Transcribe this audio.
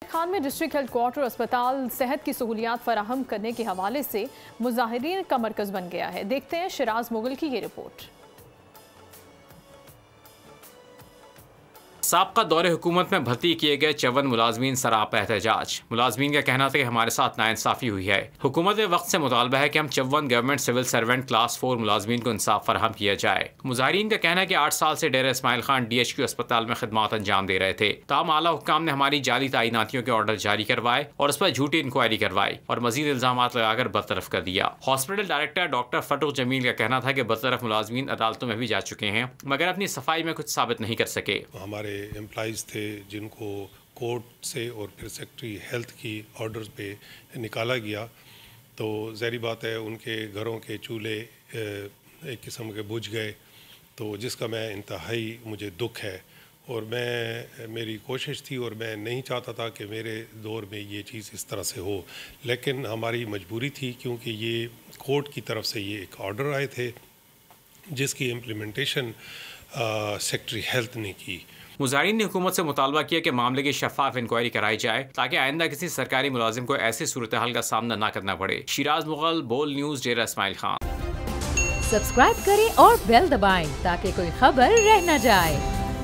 खान में district health quarter अस्पताल सेहत की सहूलियात फराहम करने के हवाले से मुजाहिरीन का मरकज बन गया है। देखते हैं शिराज मुगल की ये रिपोर्ट। साबका दौरे हुकूमत में भर्ती किए गए 54 मुलाजमीन सराप एहतजाज। मुलाजमीन का कहना था कि हमारे साथ नाइंसाफी हुई है। हुकूमत में वक्त से मुतालबा है कि हम 54 गवर्नमेंट सिविल सर्वेंट क्लास 4 मुलाजमीन को इंसाफ फराहम किया जाए। मुजाहिरीन का कहना है कि 8 साल से डेरा इस्माइल खान DHQ अस्पताल में खिदमत अंजाम दे रहे थे। ताहम आला हुक्काम ने हमारी जाली तैनातियों के ऑर्डर जारी करवाए और उस पर झूठी इंक्वायरी करवाई और मजीद इल्जाम लगाकर बरतरफ कर दिया। हॉस्पिटल डायरेक्टर डॉक्टर फटुक जमील का कहना था कि बरतरफ मुलाजमीन अदालतों में भी जा चुके हैं मगर अपनी सफाई में कुछ साबित नहीं कर सके। हमारे एम्प्लॉइज़ थे जिनको कोर्ट से और फिर सेक्रेटरी हेल्थ की ऑर्डर्स पे निकाला गया, तो ज़ाहिर बात है उनके घरों के चूल्हे एक किस्म के बुझ गए, तो जिसका मैं इंतहाई मुझे दुख है। और मेरी कोशिश थी और मैं नहीं चाहता था कि मेरे दौर में ये चीज़ इस तरह से हो, लेकिन हमारी मजबूरी थी क्योंकि ये कोर्ट की तरफ से ये एक ऑर्डर आए थे जिसकी इम्प्लीमेंटेशन सेक्रेटरी हेल्थ ने की। मुजाहिरीन ने हुकूमत से मुतालबा किया कि मामले की शफाफ इंक्वायरी कराई जाए ताकि आइंदा किसी सरकारी मुलाजिम को ऐसी सूरत हाल का सामना न करना पड़े। शिराज मुगल, बोल न्यूज़, डेरा इस्माइल खान। सब्सक्राइब करें और बेल दबाएं ताकि कोई खबर रह न जाए।